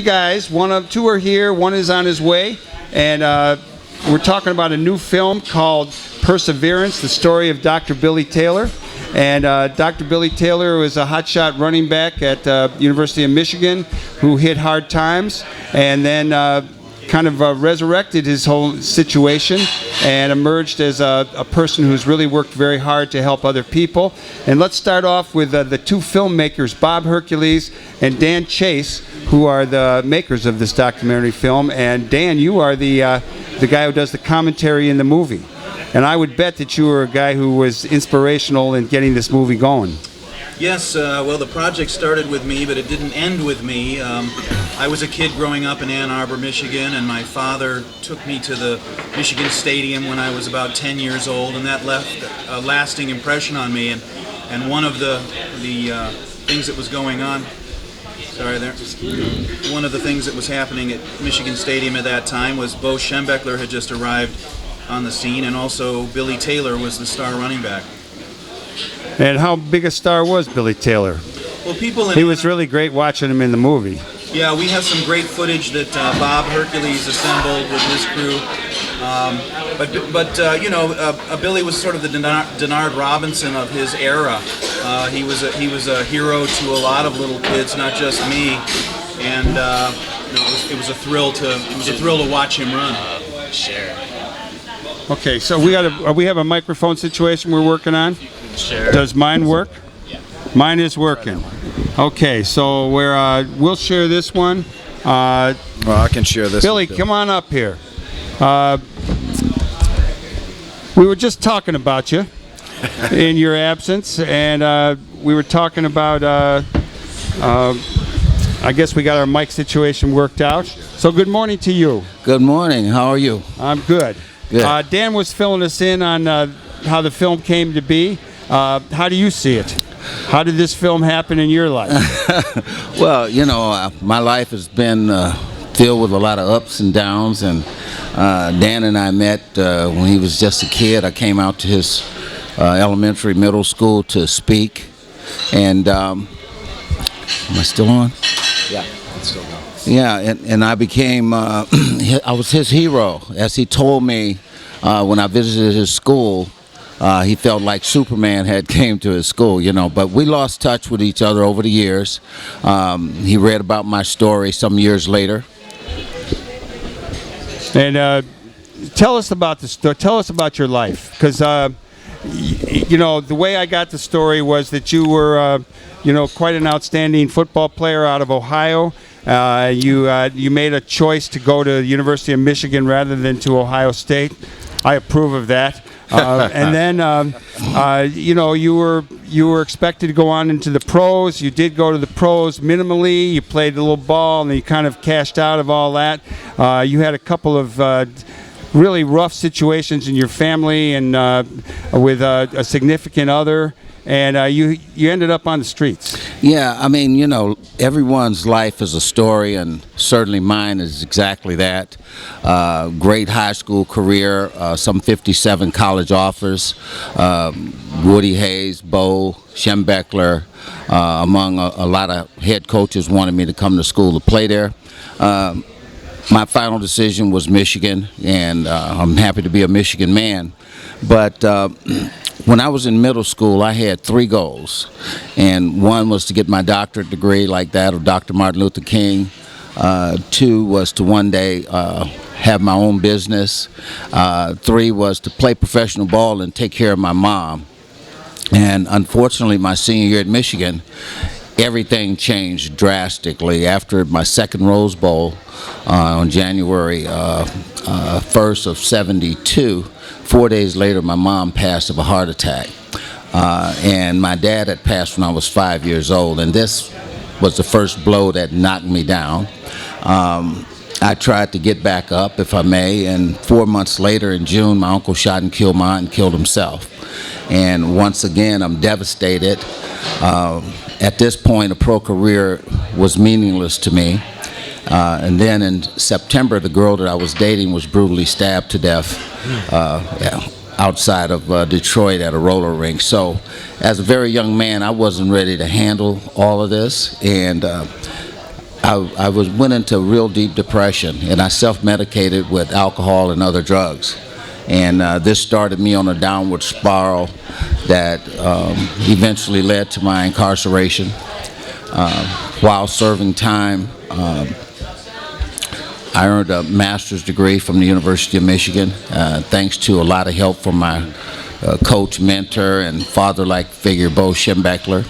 Guys, two are here, one is on his way, and we're talking about a new film called Perseverance, the story of Dr. Billy Taylor. And Dr. Billy Taylor was a hotshot running back at University of Michigan who hit hard times and then kind of resurrected his whole situation and emerged as a person who's really worked very hard to help other people. And let's start off with the two filmmakers, Bob Hercules and Dan Chace, who are the makers of this documentary film. And Dan, you are the guy who does the commentary in the movie. And I would bet that you were a guy who was inspirational in getting this movie going. Yes, well, the project started with me, but it didn't end with me. I was a kid growing up in Ann Arbor, Michigan, and my father took me to the Michigan Stadium when I was about 10 years old, and that left a lasting impression on me. And one of the things that was going on, one of the things that was happening at Michigan Stadium at that time was Bo Schembechler had just arrived on the scene, and also Billy Taylor was the star running back. And how big a star was Billy Taylor? Well, he was really great watching him in the movie. Yeah, we have some great footage that Bob Hercules assembled with his crew. Billy was sort of the Denard Robinson of his era. He was a hero to a lot of little kids, not just me. And it was a thrill to watch him run. Share. Okay, so we have a microphone situation we're working on. Sure. Does mine work? Yeah. Mine is working. Okay, so we'll share this one. Well, I can share this. Billy, come on up here. We were just talking about you in your absence, and we were talking about. I guess we got our mic situation worked out. So good morning to you. Good morning. How are you? I'm good. Good. Dan was filling us in on how the film came to be. How do you see it? How did this film happen in your life? Well, my life has been filled with a lot of ups and downs, and Dan and I met when he was just a kid. I came out to his elementary, middle school to speak, and am I still on? Yeah, it's still going. Yeah, and I became, I was his hero. As he told me when I visited his school, he felt like Superman had came to his school, But we lost touch with each other over the years. He read about my story some years later. And tell us about the story. Tell us about your life, because the way I got the story was that you were, quite an outstanding football player out of Ohio. You made a choice to go to the University of Michigan rather than to Ohio State. I approve of that. And then, you were expected to go on into the pros. You did go to the pros minimally. You played a little ball, and you kind of cashed out of all that. You had a couple of really rough situations in your family and with a significant other. And you ended up on the streets. Yeah, I mean, everyone's life is a story, and certainly mine is exactly that. Great high school career, some 57 college offers. Woody Hayes, Bo Schembechler, among a lot of head coaches wanted me to come to school to play there. My final decision was Michigan, and I'm happy to be a Michigan man. But when I was in middle school, I had 3 goals, and one was to get my doctorate degree like that of Dr. Martin Luther King. 2 was to one day have my own business. 3 was to play professional ball and take care of my mom. And unfortunately, my senior year at Michigan, everything changed drastically. After my second Rose Bowl on January 1st of '72, 4 days later, my mom passed of a heart attack. And my dad had passed when I was 5 years old, and this was the first blow that knocked me down. I tried to get back up, if I may, and 4 months later in June, my uncle shot and killed my aunt and killed himself. And once again, I'm devastated. At this point, a pro career was meaningless to me. And then in September, the girl that I was dating was brutally stabbed to death outside of Detroit at a roller rink. So as a very young man, I wasn't ready to handle all of this. And I went into real deep depression, and I self-medicated with alcohol and other drugs. And this started me on a downward spiral that eventually led to my incarceration. While serving time, I earned a master's degree from the University of Michigan, thanks to a lot of help from my coach, mentor, and father-like figure, Bo Schembechler.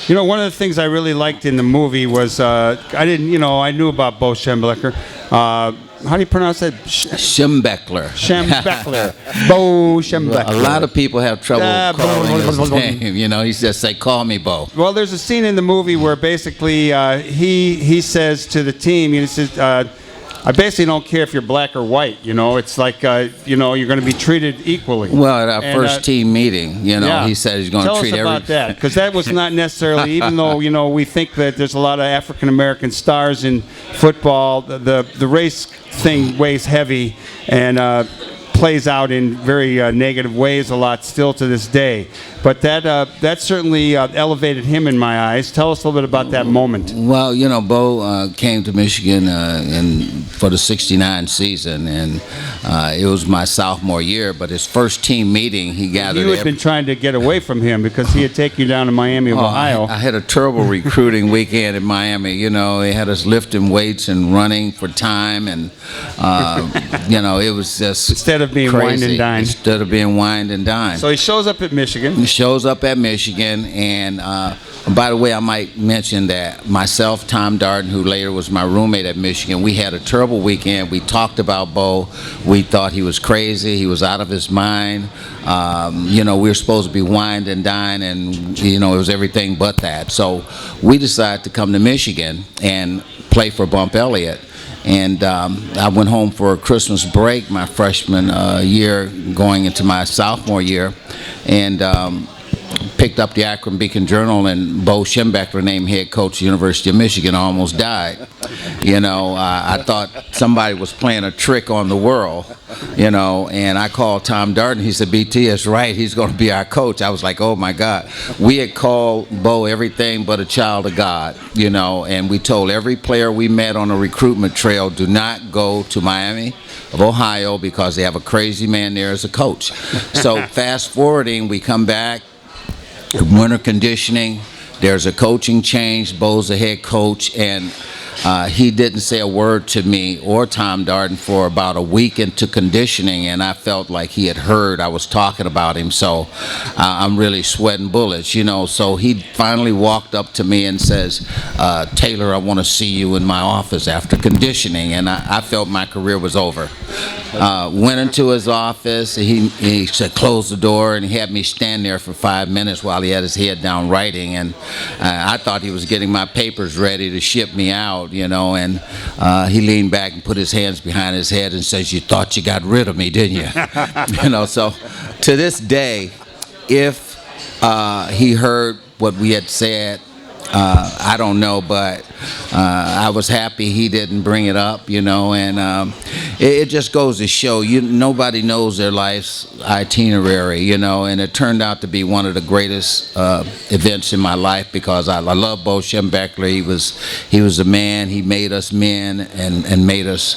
You know, one of the things I really liked in the movie was I knew about Bo Schembechler. How do you pronounce that? Schembechler. Schembechler. Bo Schembechler. A lot of people have trouble calling his name. You know, he just say, "Call me Bo." Well, there's a scene in the movie where basically he says to the team, he says, I basically don't care if you're black or white. You know, it's like you're going to be treated equally. Well, at our first team meeting, he said he's going to treat Tell us about that, because that was not necessarily, even though we think that there's a lot of African American stars in football, the race thing weighs heavy and plays out in very negative ways a lot still to this day. But that certainly elevated him in my eyes. Tell us a little bit about that moment. Well, Bo came to Michigan for the '69 season, and it was my sophomore year. But his first team meeting, he gathered. You had been trying to get away from him because he had taken you down to Miami of Ohio. I had a terrible recruiting weekend in Miami. They had us lifting weights and running for time, and it was just instead of being crazy. wined and dined. Instead of being wined and dined. So he shows up at Michigan. And by the way, I might mention that myself, Tom Darden, who later was my roommate at Michigan, we had a terrible weekend. We talked about Bo. We thought he was crazy. He was out of his mind. We were supposed to be wined and dined, and it was everything but that. So we decided to come to Michigan and play for Bump Elliott. And I went home for a Christmas break my freshman year, going into my sophomore year, and picked up the Akron Beacon Journal, and Bo Schembechler, named head coach of the University of Michigan, almost died. I thought somebody was playing a trick on the world, and I called Tom Darden. He said, "BT, that's right, he's going to be our coach." I was like, oh my God. We had called Bo everything but a child of God, and we told every player we met on a recruitment trail, do not go to Miami of Ohio because they have a crazy man there as a coach. So fast forwarding, we come back, winter conditioning, there's a coaching change, Bo's the head coach, and he didn't say a word to me or Tom Darden for about a week into conditioning, and I felt like he had heard I was talking about him, so I'm really sweating bullets, So he finally walked up to me and says, "Taylor, I want to see you in my office after conditioning," and I felt my career was over. Went into his office, he said, "Close the door," and he had me stand there for 5 minutes while he had his head down writing, and I thought he was getting my papers ready to ship me out, and he leaned back and put his hands behind his head and says, "You thought you got rid of me, didn't you?" So to this day, if he heard what we had said, I don't know, but I was happy he didn't bring it up, and it just goes to show nobody knows their life's itinerary, and it turned out to be one of the greatest events in my life because I love Bo Schembechler. He was a man. He made us men and made us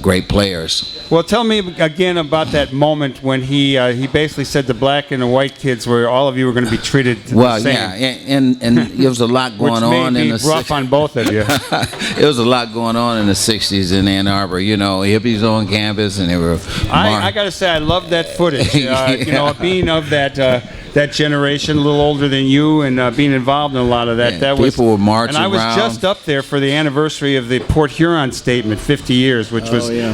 great players. Well, tell me again about that moment when he basically said the black and the white kids all of you were going to be treated the same. Yeah, and there was a lot going on in the 60s. Which may be rough on both of you. There was a lot going on in the 60s in Ann Arbor. Hippies on campus, and they were. I got to say, I love that footage. Being of that generation, a little older than you, and being involved in a lot of that. Yeah, that was people were marching around. And I was just up there for the anniversary of the Port Huron Statement, 50 years, which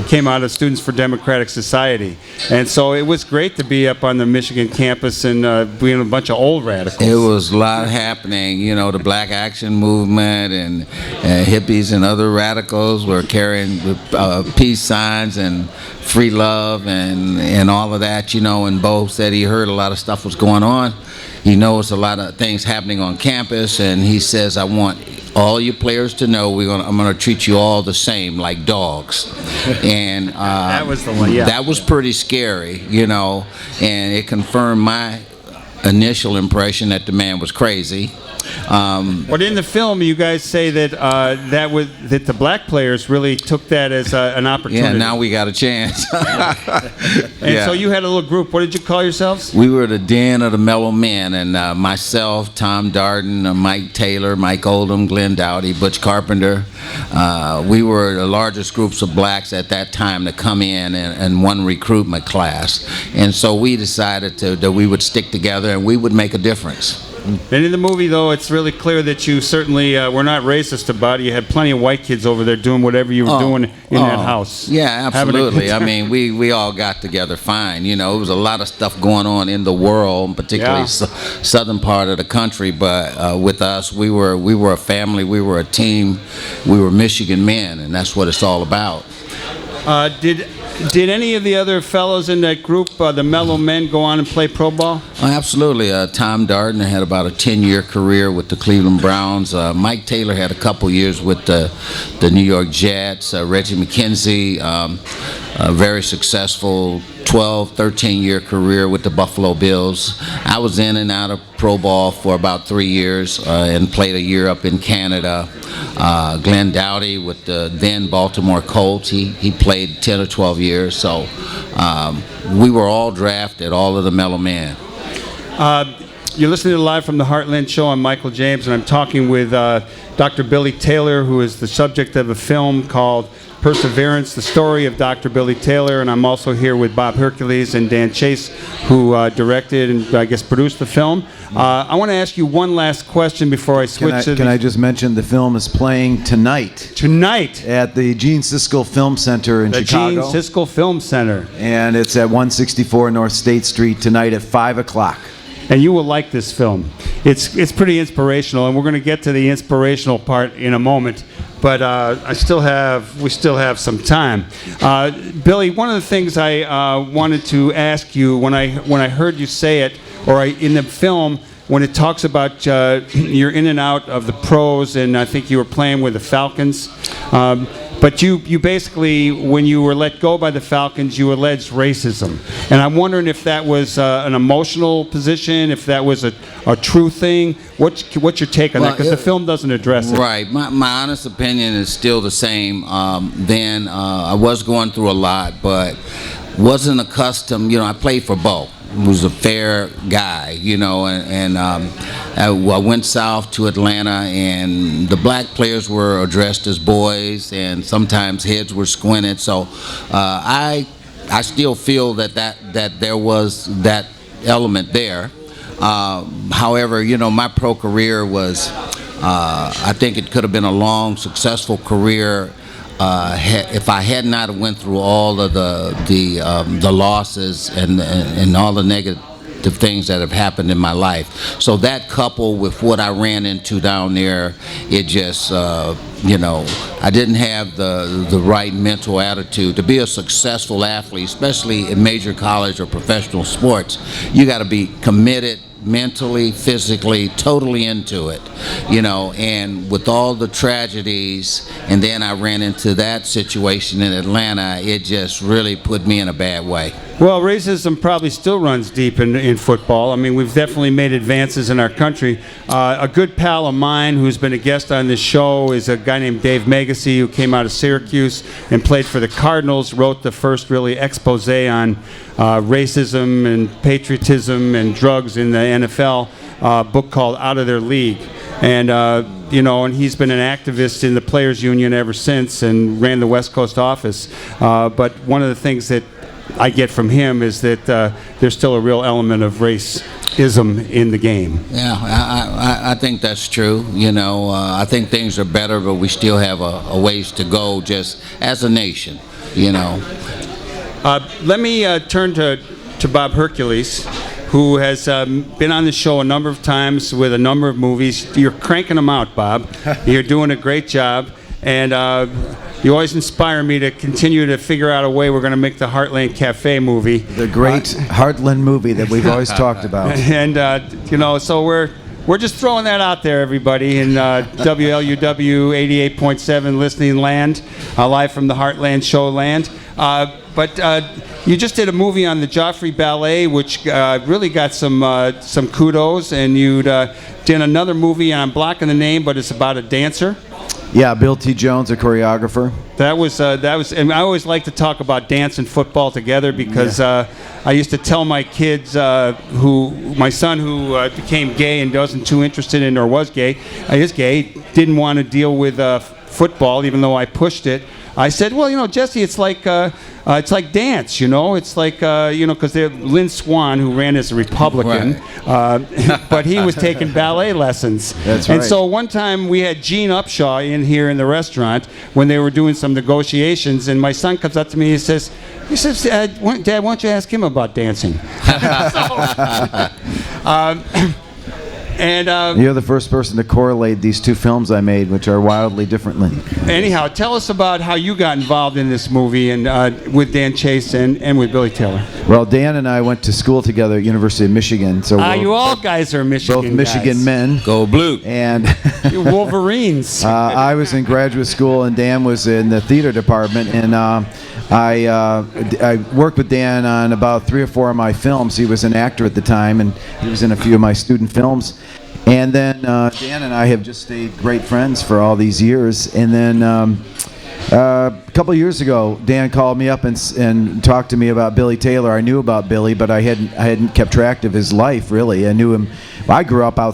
came out of Students for Democratic Society. And so it was great to be up on the Michigan campus and being a bunch of old radicals. It was a lot happening. The Black Action Movement and hippies and other radicals were carrying peace signs and free love and all of that, and Bo said he heard a lot of stuff was going on. He knows a lot of things happening on campus, and he says, "I want all you players to know I'm going to treat you all the same, like dogs." And that was the one. Yeah. That was pretty scary, and it confirmed my initial impression that the man was crazy. But in the film, you guys say that that the black players really took that as an opportunity. Yeah, now we got a chance. And so you had a little group. What did you call yourselves? We were the Den of the Mellow Men, and myself, Tom Darden, Mike Taylor, Mike Oldham, Glenn Dowdy, Butch Carpenter. We were the largest groups of blacks at that time to come in one recruitment class. And so we decided that we would stick together and we would make a difference. And in the movie, though, it's really clear that you certainly were not racist about it. You had plenty of white kids over there doing whatever you were doing in that house. Yeah, absolutely. I mean, we all got together fine. You know, there was a lot of stuff going on in the world, particularly southern part of the country. But with us, we were a family. We were a team. We were Michigan men, and that's what it's all about. Did any of the other fellows in that group, the Mellow Men, go on and play pro ball? Oh, absolutely. Tom Darden had about a 10-year career with the Cleveland Browns. Mike Taylor had a couple years with the New York Jets. Reggie McKenzie, a very successful 12, 13-year career with the Buffalo Bills. I was in and out of pro ball for about 3 years and played a year up in Canada. Glenn Dowdy with the then Baltimore Colts, he played 10 or 12 years. So we were all drafted, all of the Mellow Men. You're listening to Live from the Heartland Show. I'm Michael James, and I'm talking with Dr. Billy Taylor, who is the subject of a film called Perseverance, the story of Dr. Billy Taylor, and I'm also here with Bob Hercules and Dan Chace, who directed and I guess produced the film. I want to ask you one last question before I switch Can I just mention the film is playing tonight? Tonight at the Gene Siskel Film Center in Chicago. The Gene Siskel Film Center. And it's at 164 North State Street tonight at 5 o'clock. And you will like this film. It's pretty inspirational, and we're going to get to the inspirational part in a moment. But we still have some time. Billy, one of the things I wanted to ask you when I heard you say it, in the film, when it talks about you're in and out of the pros, and I think you were playing with the Falcons. But you basically, when you were let go by the Falcons, you alleged racism. And I'm wondering if that was an emotional position, if that was a true thing. What's your take on that? Because the film doesn't address it. Right. My honest opinion is still the same. Then I was going through a lot, but wasn't accustomed. I played for Bo, who was a fair guy, and I went south to Atlanta, and the black players were addressed as boys, and sometimes heads were squinted. So I still feel that there was that element there. However, my pro career was, I think it could have been a long, successful career if I had not went through all of the losses and all the negative things that have happened in my life. So that coupled with what I ran into down there, it just, I didn't have the right mental attitude. To be a successful athlete, especially in major college or professional sports, you got to be committed mentally, physically, totally into it, and with all the tragedies, and then I ran into that situation in Atlanta, it just really put me in a bad way. Well, racism probably still runs deep in football. I mean, we've definitely made advances in our country. A good pal of mine who's been a guest on this show is a guy named Dave Megacy, who came out of Syracuse and played for the Cardinals, wrote the first really expose on racism and patriotism and drugs in the NFL, book called Out of Their League. And, and he's been an activist in the Players Union ever since and ran the West Coast office. But one of the things that I get from him is that there's still a real element of racism in the game. Yeah, I think that's true. I think things are better, but we still have a ways to go just as a nation, Let me turn to Bob Hercules, who has been on the show a number of times with a number of movies. You're cranking them out, Bob. You're doing a great job. And you always inspire me to continue to figure out a way we're going to make the Heartland Cafe movie. The great Heartland movie that we've always talked about. And, so we're just throwing that out there, everybody, in WLUW 88.7 listening land, live from the Heartland Show land. But you just did a movie on the Joffrey Ballet, which really got some kudos, and you did another movie, and I'm blocking the name, but it's about a dancer. Yeah, Bill T. Jones, a choreographer. That was, and I always like to talk about dance and football together because I used to tell my kids, my son who became gay and wasn't too interested in, or was gay, is gay, didn't want to deal with football, even though I pushed it. I said, well, Jesse, it's like dance, It's like, because Lynn Swan, who ran as a Republican, but he was taking ballet lessons. That's right. And so one time we had Gene Upshaw in here in the restaurant when they were doing some negotiations, and my son comes up to me and he says, Dad, why don't you ask him about dancing? You're the first person to correlate these two films I made, which are wildly differently. Anyhow, tell us about how you got involved in this movie and with Dan Chace and with Billy Taylor. Well, Dan and I went to school together at University of Michigan. So you all guys are Michigan both Michigan guys. men. Go Blue. And You're Wolverines. I was in graduate school, and Dan was in the theater department. And I worked with Dan on about 3 or 4 of my films. He was an actor at the time, and he was in a few of my student films. And then Dan and I have just stayed great friends for all these years. And then a couple of years ago, Dan called me up and talked to me about Billy Taylor. I knew about Billy, but I hadn't kept track of his life, really. I knew him. I grew up out